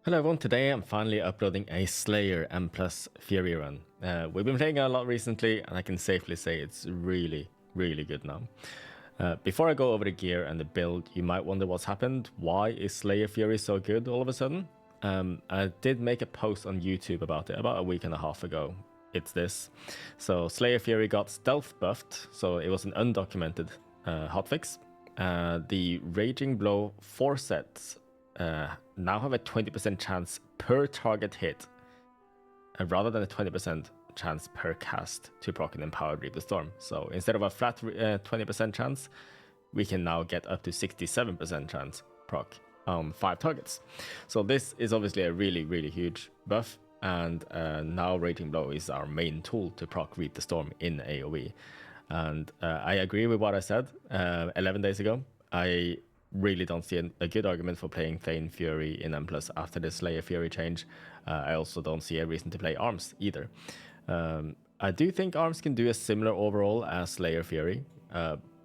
Hello everyone, today I'm finally uploading a Slayer M Plus Fury run. We've been playing a lot recently and I can safely say it's really good now. Before I go over the gear and the build, you might wonder what's happened. Why is Slayer Fury so good all of a sudden? I did make a post on YouTube about it about a week and a half ago. It's this. So Slayer Fury got stealth buffed, so it was an undocumented hotfix. The Raging Blow 4 sets now have a 20% chance per target hit, rather than a 20% chance per cast to proc an Empowered Reap the Storm. So instead of a flat 20% chance, we can now get up to 67% chance proc on 5 targets. So this is obviously a really huge buff, and now Raging Blow is our main tool to proc Reap the Storm in AoE. And I agree with what I said 11 days ago. I really don't see a good argument for playing Thane Fury in M+ after the Slayer Fury change. I also don't see a reason to play Arms either. I do think Arms can do a similar overall as Slayer Fury,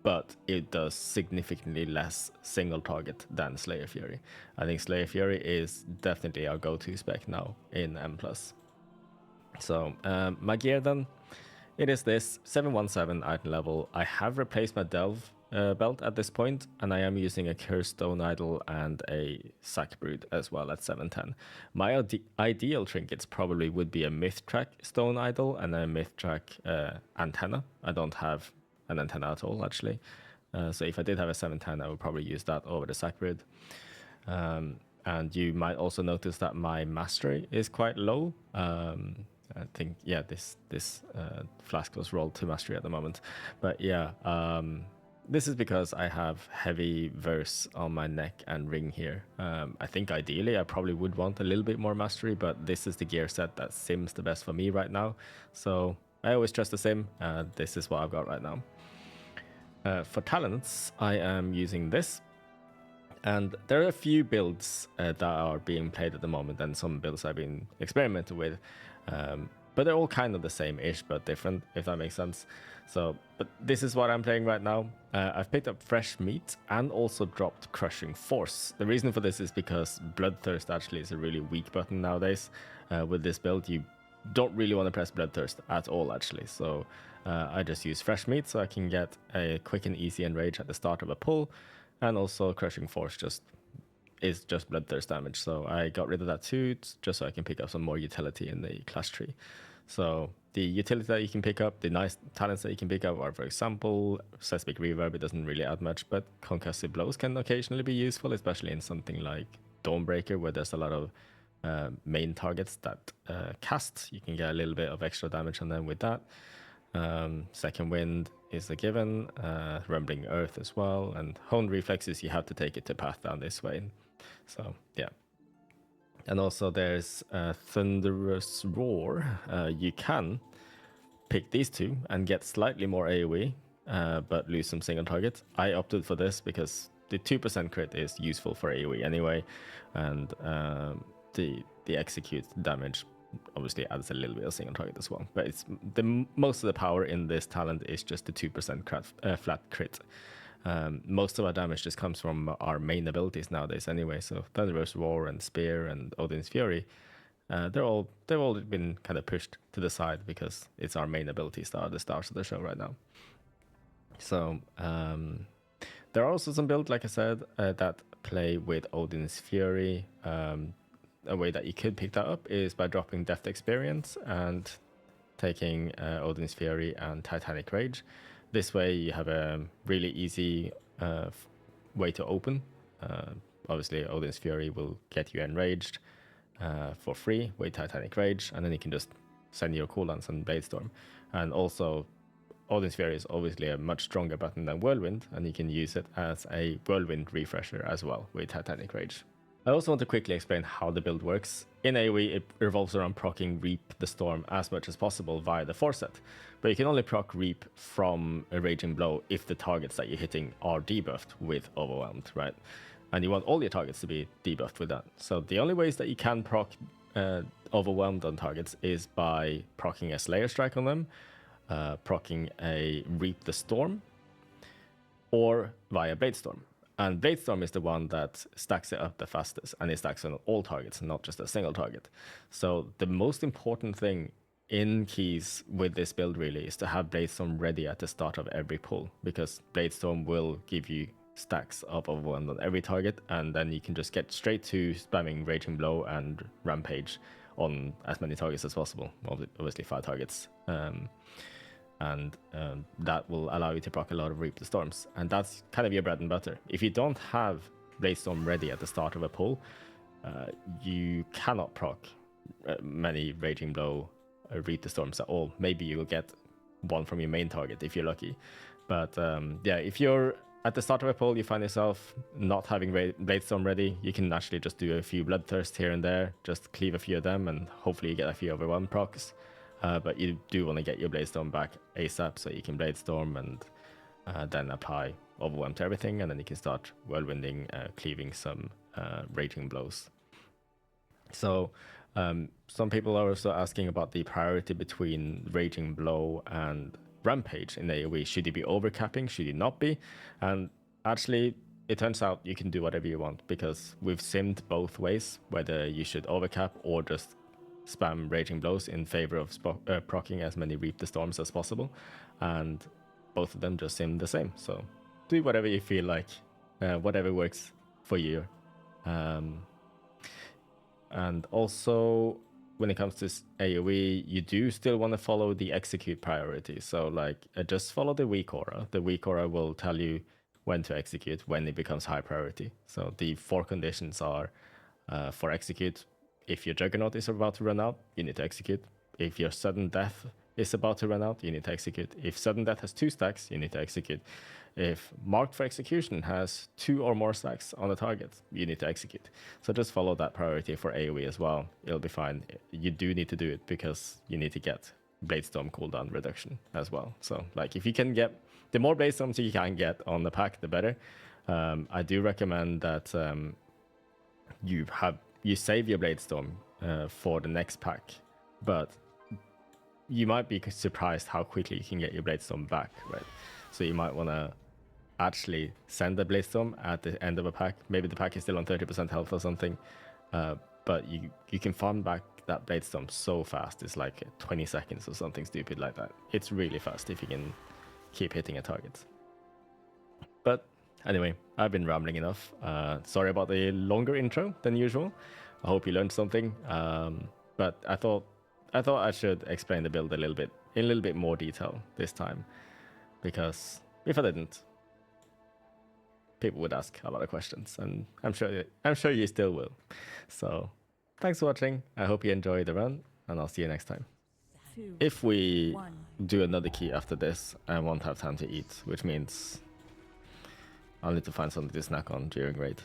but it does significantly less single target than Slayer Fury. I think Slayer Fury is definitely our go-to spec now in M+. So my gear then, it is this 717 item level. I have replaced my Delve belt at this point, and I am using a Cursed Stone Idol and a Sack Brood as well at 710. My ideal trinkets probably would be a Myth Track Stone Idol and a Myth Track antenna. I don't have an antenna at all, actually. So if I did have a 710, I would probably use that over the Sack Brood. And you might also notice that my mastery is quite low. I think, yeah, this flask was rolled to mastery at the moment. But yeah, this is because I have heavy verse on my neck and ring here. I think ideally I probably would want a little bit more mastery, but this is the gear set that sims the best for me right now. So I always trust the sim, and this is what I've got right now. For talents, I am using this. And there are a few builds that are being played at the moment, and some builds I've been experimenting with. But they're all kind of the same-ish, but different, if that makes sense. So, but this is what I'm playing right now. I've picked up Fresh Meat and also dropped Crushing Force. The reason for this is because Bloodthirst actually is a really weak button nowadays. With this build, you don't really want to press Bloodthirst at all, actually. So I just use Fresh Meat so I can get a quick and easy enrage at the start of a pull. And also Crushing Force is just Bloodthirst damage. So I got rid of that too, just so I can pick up some more utility in the class tree. So the utility that you can pick up, the nice talents that you can pick up are, for example, Seismic Reverb. It doesn't really add much, but Concussive Blows can occasionally be useful, especially in something like Dawnbreaker, where there's a lot of main targets that cast. You can get a little bit of extra damage on them with that. Second Wind is a given, Rumbling Earth as well, and Honed Reflexes, you have to take it to path down this way. So yeah. And also there's Thunderous Roar. You can pick these two and get slightly more AoE, but lose some single targets. I opted for this because the 2% crit is useful for AoE anyway, and the execute damage obviously adds a little bit of single target as well. But it's most of the power in this talent is just the 2% flat crit. Most of our damage just comes from our main abilities nowadays anyway. So Thunderous Roar and Spear and Odin's Fury, they've all been kind of pushed to the side because it's our main abilities that are the stars of the show right now. So there are also some builds, like I said, that play with Odin's Fury. A way that you could pick that up is by dropping Deft Experience and taking Odin's Fury and Titanic Rage. This way you have a really easy way to open. Obviously Odin's Fury will get you enraged for free with Titanic Rage, and then you can just send your cooldowns on Bladestorm. And also Odin's Fury is obviously a much stronger button than Whirlwind, and you can use it as a Whirlwind refresher as well with Titanic Rage. I also want to quickly explain how the build works. In AoE, it revolves around proccing Reap the Storm as much as possible via the 4 set, but you can only proc Reap from a Raging Blow if the targets that you're hitting are debuffed with Overwhelmed, right? And you want all your targets to be debuffed with that. So the only ways that you can proc Overwhelmed on targets is by proccing a Slayer Strike on them, proccing a Reap the Storm, or via Bladestorm. And Bladestorm is the one that stacks it up the fastest, and it stacks on all targets, not just a single target. So the most important thing in keys with this build really is to have Bladestorm ready at the start of every pull, because Bladestorm will give you stacks of overwhelmed on every target, and then you can just get straight to spamming Raging Blow and Rampage on as many targets as possible. Obviously 5 targets. And that will allow you to proc a lot of Reap the Storms. And that's kind of your bread and butter. If you don't have Bladestorm ready at the start of a pull, you cannot proc many Raging Blow Reap the Storms at all. Maybe you'll get one from your main target if you're lucky. But yeah, if you're at the start of a pull, you find yourself not having Bladestorm ready, you can actually just do a few Bloodthirst here and there, just cleave a few of them, and hopefully you get a few overwhelmed procs. But you do want to get your Bladestorm back ASAP, so you can Bladestorm and then apply Overwhelm to everything, and then you can start Whirlwinding, cleaving some Raging Blows. So some people are also asking about the priority between Raging Blow and Rampage in AoE. Should you be overcapping? Should you not be? And actually, it turns out you can do whatever you want, because we've simmed both ways, whether you should overcap or just spam Raging Blows in favor of proccing as many Reap the Storms as possible. And both of them just sim the same. So do whatever you feel like, whatever works for you. And also, when it comes to AoE, you do still want to follow the execute priority. So like, just follow the weak aura. The weak aura will tell you when to execute, when it becomes high priority. So the 4 conditions are for execute: if your Juggernaut is about to run out, you need to execute. If your sudden death is about to run out, you need to execute. If sudden death has 2 stacks, you need to execute. If marked for execution has 2 or more stacks on the target, you need to execute. So just follow that priority for AoE as well. It'll be fine. You do need to do it because you need to get Bladestorm cooldown reduction as well. So like, if you can get, the more Bladestorms you can get on the pack, the better. I do recommend that you save your Bladestorm for the next pack, but you might be surprised how quickly you can get your Bladestorm back, right? So you might want to actually send the Bladestorm at the end of a pack. Maybe the pack is still on 30% health or something, but you can farm back that Bladestorm so fast. It's like 20 seconds or something stupid like that. It's really fast if you can keep hitting a target. But anyway, I've been rambling enough. Sorry about the longer intro than usual. I hope you learned something. But I thought I should explain the build in a little bit more detail this time, because if I didn't, people would ask a lot of questions, and I'm sure you still will. So thanks for watching. I hope you enjoy the run, and I'll see you next time. If we do another key after this, I won't have time to eat, which means I'll need to find something to snack on during raid.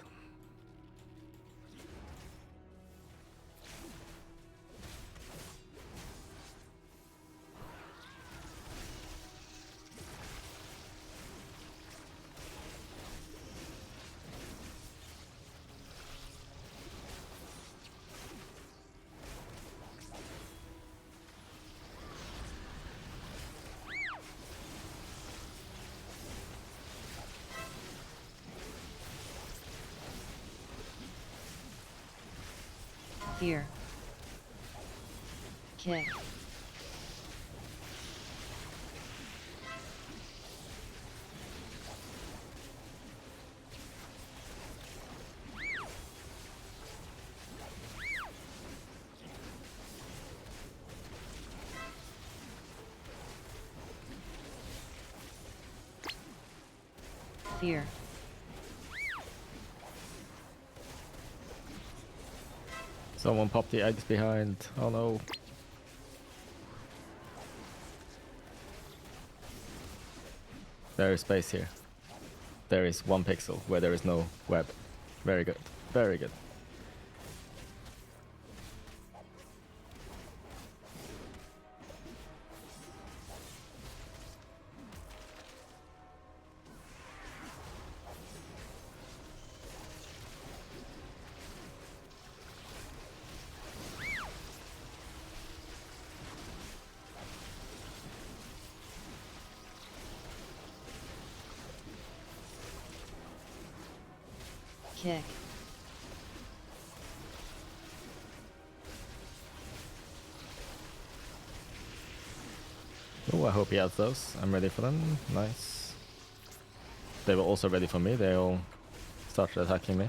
Here. Kick. Fear. Someone popped the eggs behind. Oh no. There is space here. There is 1 pixel where there is no web. Very good. Very good. Kick. Oh, I hope he has those. I'm ready for them. Nice. They were also ready for me. They all started attacking me.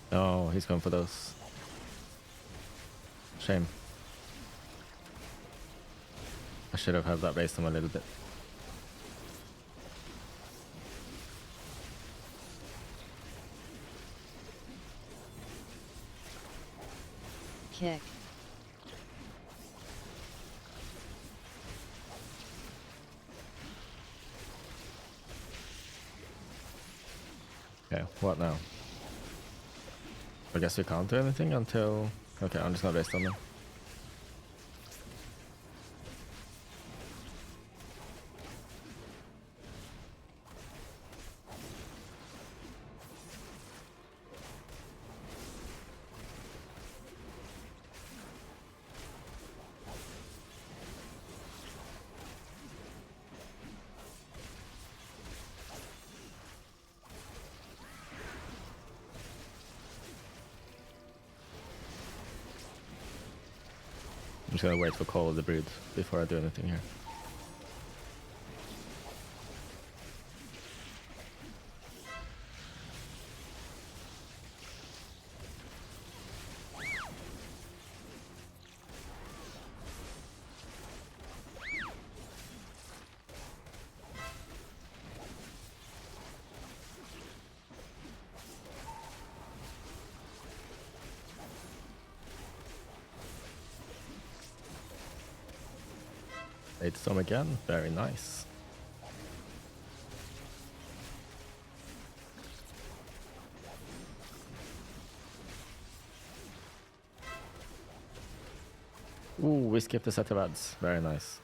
Oh, he's going for those. Shame. I should have had that raised him a little bit. Kick. Okay, what now? I guess we can't do anything until... Okay, I'm just gonna raise them now. I'm just gonna wait for Call of the Brood before I do anything here. Ate some again, very nice. Ooh, we skipped a set of ads, very nice.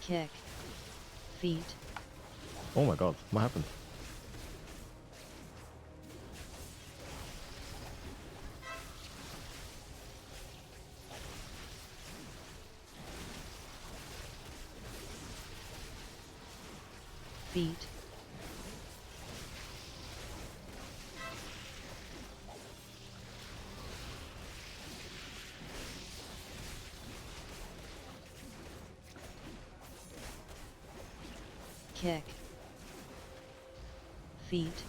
Kick. Feet. Oh my god, what happened? Feet. Kick. Feet.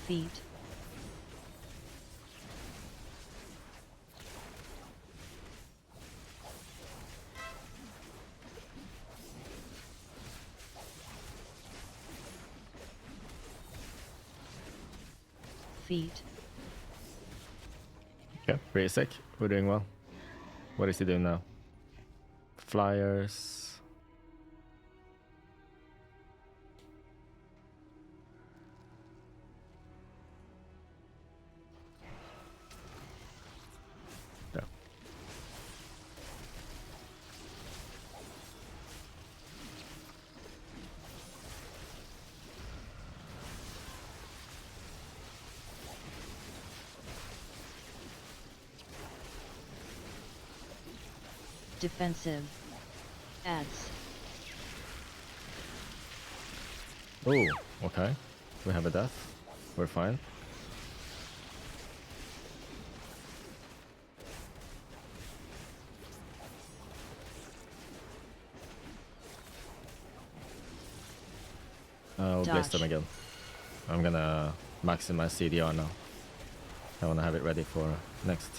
Feet. Feet. Okay, pretty sick. We're doing well. What is he doing now? Flyers. Yeah. Defensive. Ads. Oh, okay. We have a death. We're fine. I'll waste them Dodge. again. I'm gonna maximize CDR now. I wanna have it ready for next.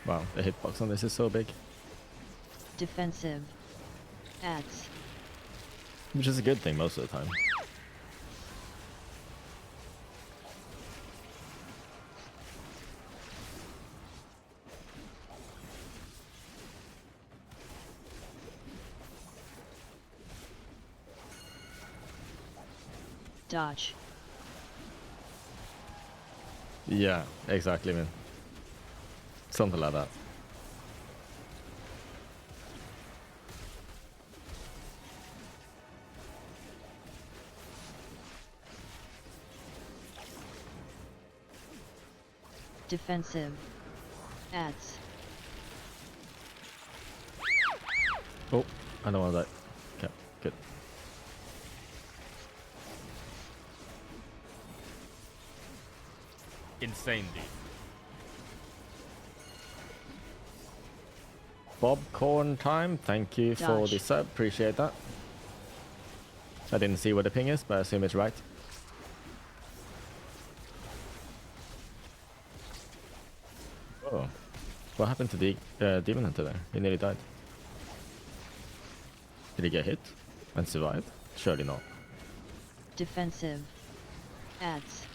Wow, the hitbox on this is so big. Defensive. Ads. Which is a good thing most of the time. Dodge. Yeah, exactly, man. Something like that. Defensive. Ads. Oh, I don't want that. Okay, good. Insane, dude. Bobcorn time, thank you for Dodge. the sub, appreciate that. I didn't see what the ping is, but I assume it's right. Oh, what happened to the Demon Hunter there? He nearly died. Did he get hit and survive? Surely not. Defensive. Ads.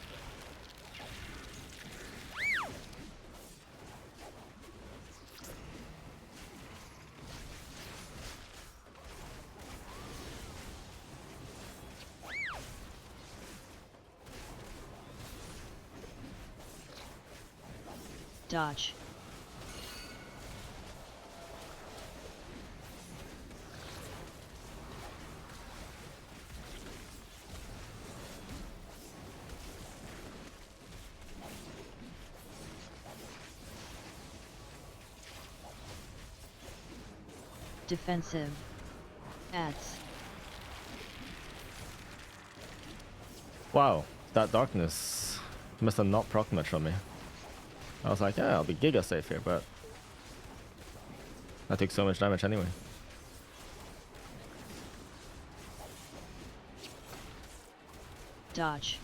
Dodge. Defensive. Ads. Wow, that darkness must have not proc much on me. I was like, yeah, I'll be giga safe here, but I took so much damage anyway. Dodge.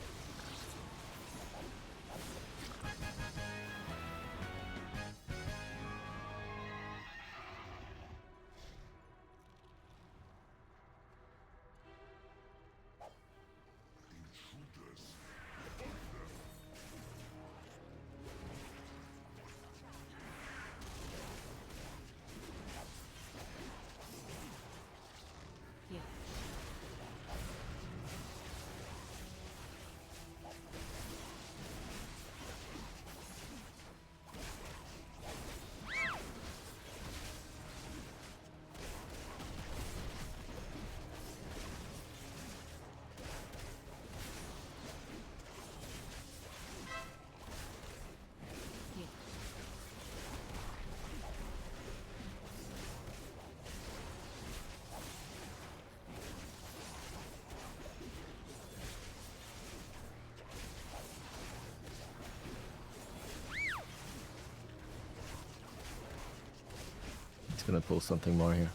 He's gonna pull something more here.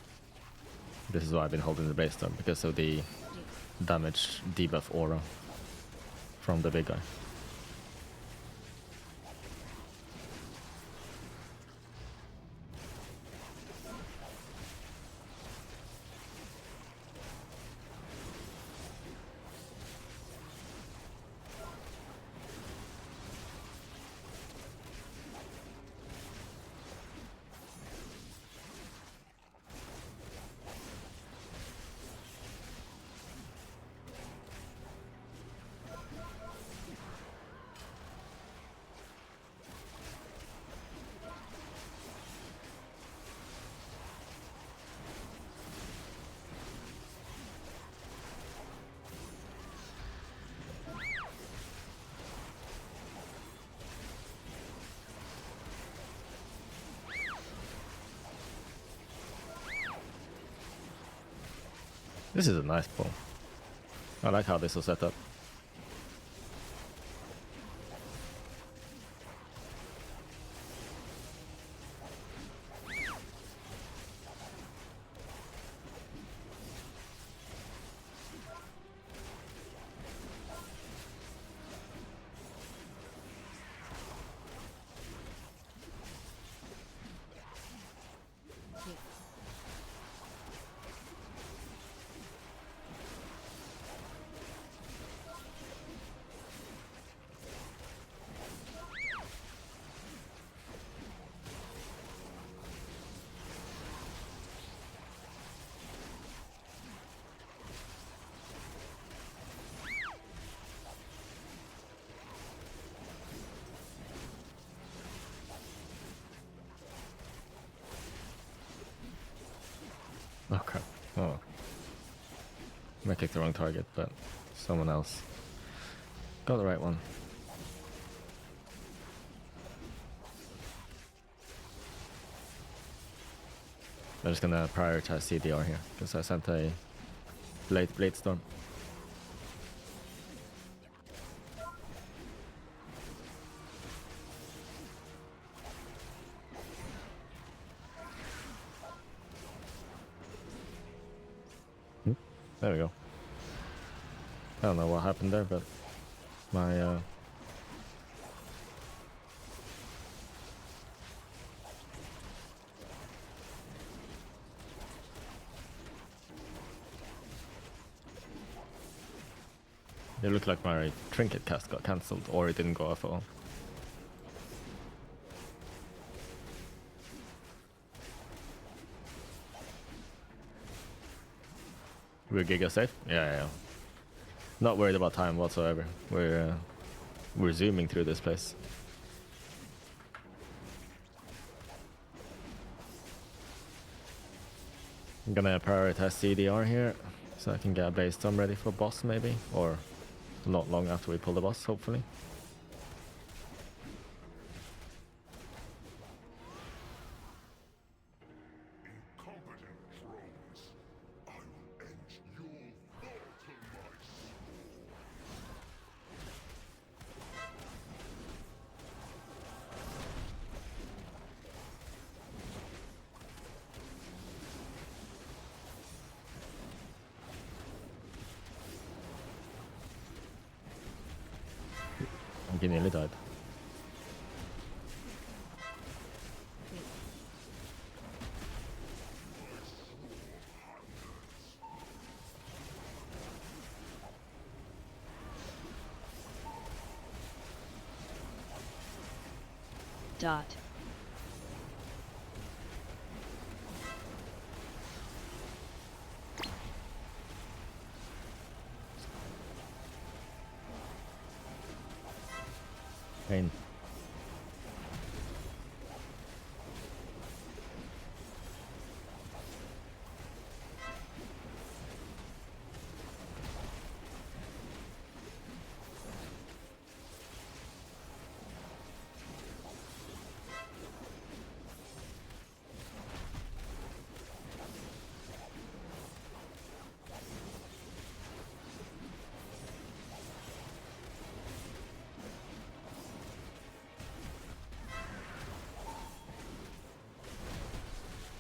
This is why I've been holding the base down, because of the damage debuff aura from the big guy. This is a nice pull. I like how this was set up. picked the wrong target, but someone else got the right one. I'm just gonna prioritize CDR here, because I sent a Blade Storm. There we go. I don't know what happened there, but my it looked like my trinket cast got cancelled, or it didn't go off at all. We're Giga safe? Yeah. Not worried about time whatsoever. We're zooming through this place. I'm gonna prioritize CDR here, so I can get a Blaze Storm ready for boss maybe, or not long after we pull the boss, hopefully. He nearly died. Dot. Pain.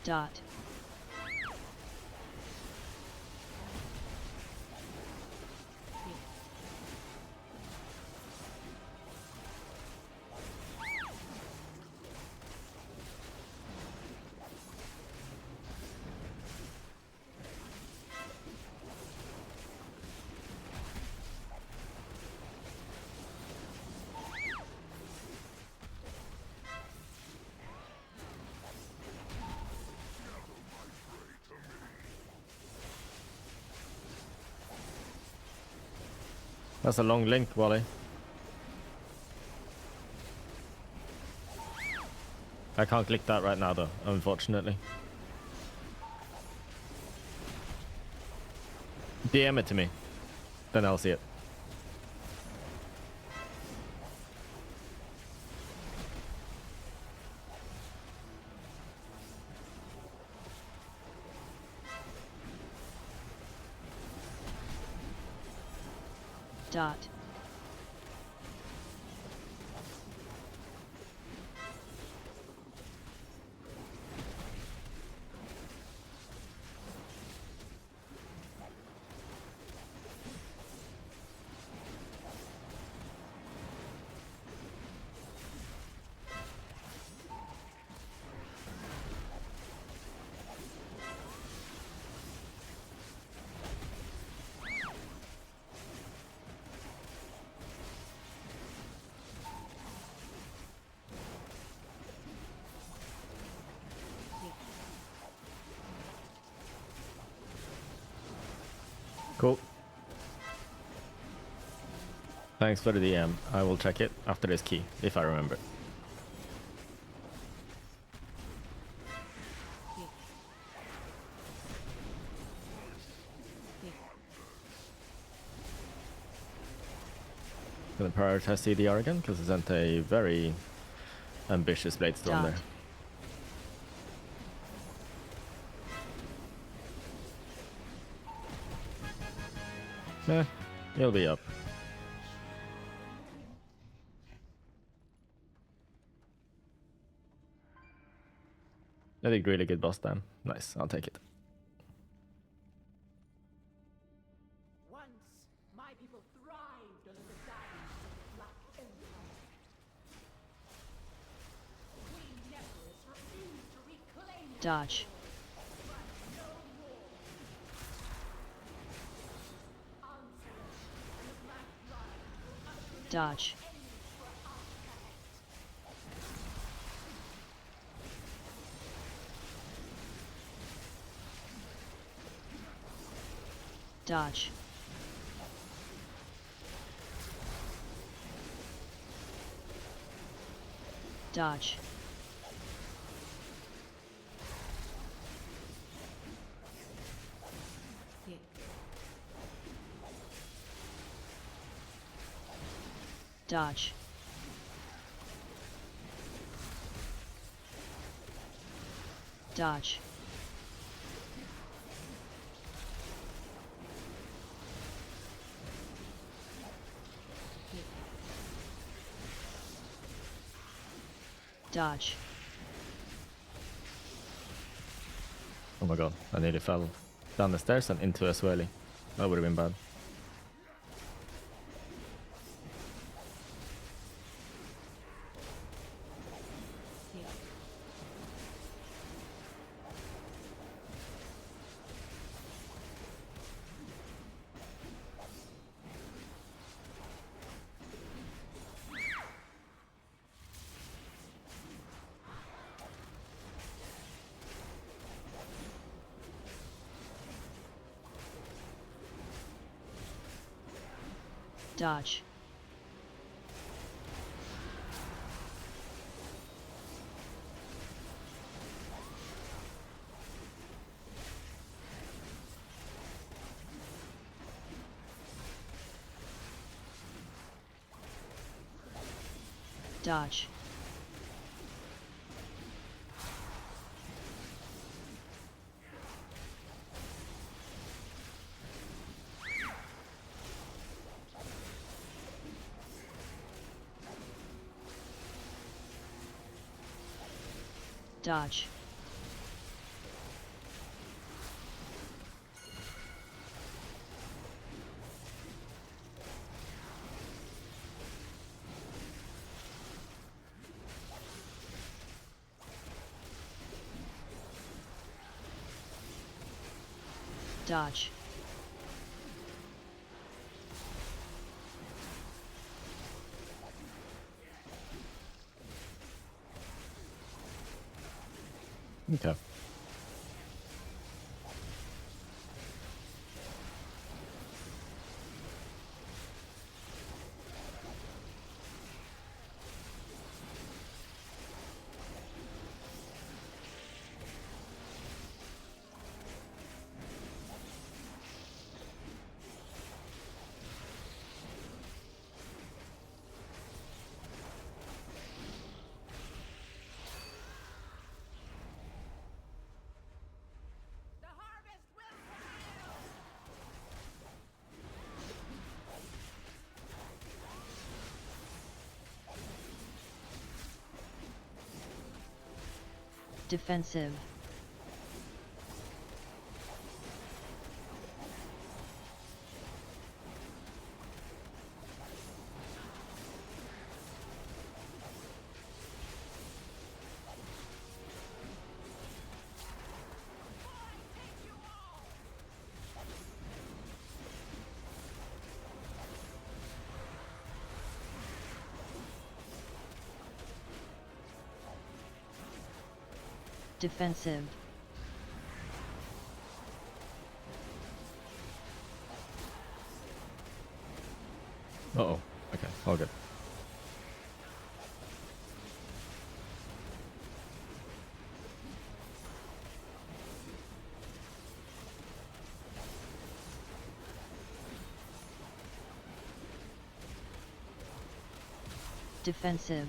Dot. That's a long link, Wally. I can't click that right now though, unfortunately. DM it to me, then I'll see it. Dot. Cool. Thanks for the DM. I will check it after this key, if I remember. Gonna prioritize CDR again because it sent a very ambitious blade storm Dot. there. He'll be up. I did really good boss damn. Nice, I'll take it. Once, my people thrived under the guidance of the Black Empire. Queen Nephris refused to reclaim it, Dodge. but no more. Onslaught and the Black Blood will usher in Dodge. enemies for artifact. Dodge. Dodge. Hit. Dodge. Dodge. Dodge. Oh my god, I nearly fell down the stairs and into a swirly. That would have been bad. Hit. Dodge. Dodge. Dodge. Dodge. Okay. The harvest will prevail! Defensive. Defensive. Uh-oh. Okay, all good. Defensive.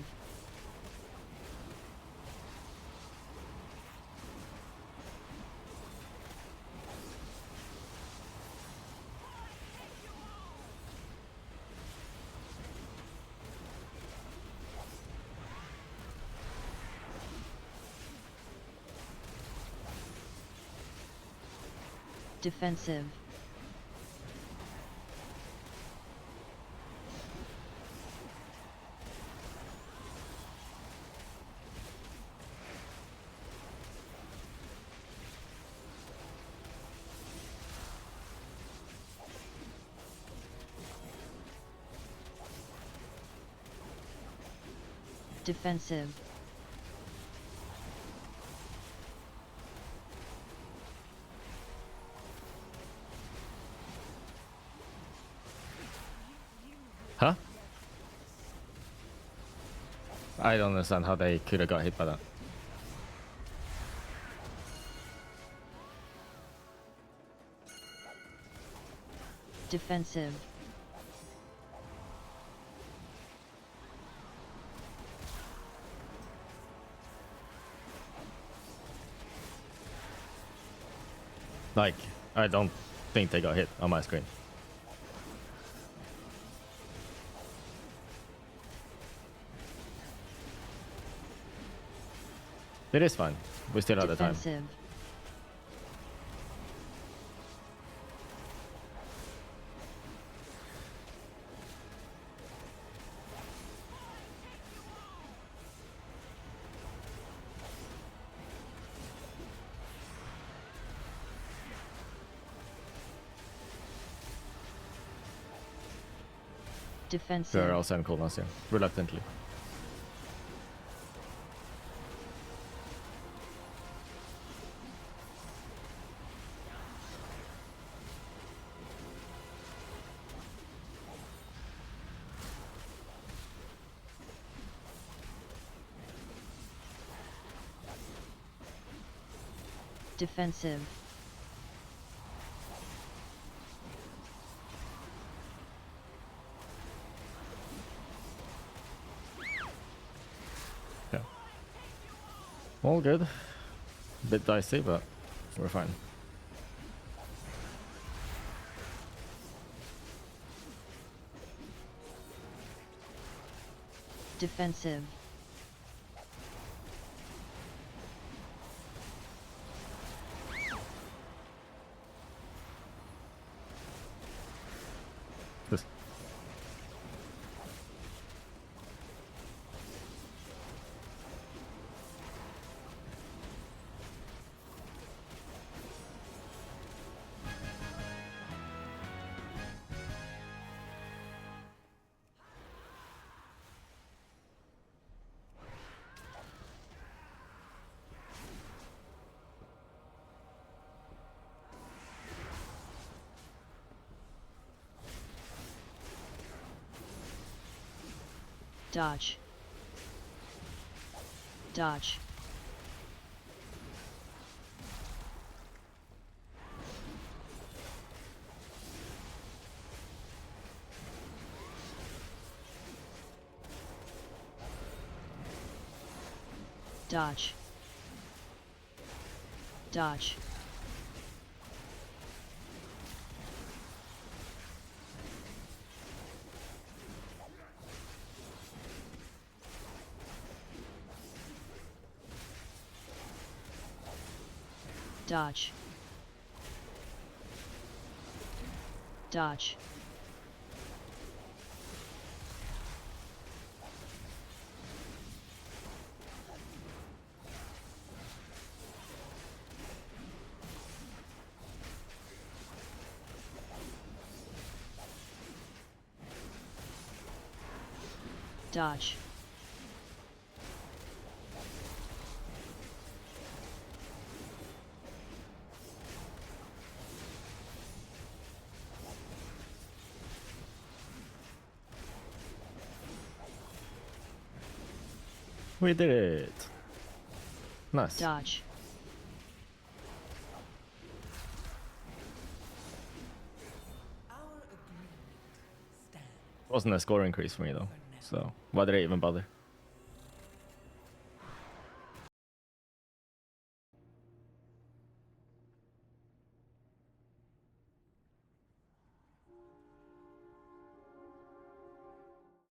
Defensive. Defensive. Huh? I don't understand how they could have got hit by that. Defensive. Like, I don't think they got hit on my screen. It is fine. We still have the time. Defensive. Defensive. We're also in cooldowns here, reluctantly. Defensive. Yeah. All good. Bit dicey, but we're fine. Defensive. Just Dodge. Dodge. Dodge. Dodge. Dodge. Dodge. Dodge. we did it. Nice. Dodge. Our agreement stands Wasn't a score increase for me though. for now. So why did I even bother?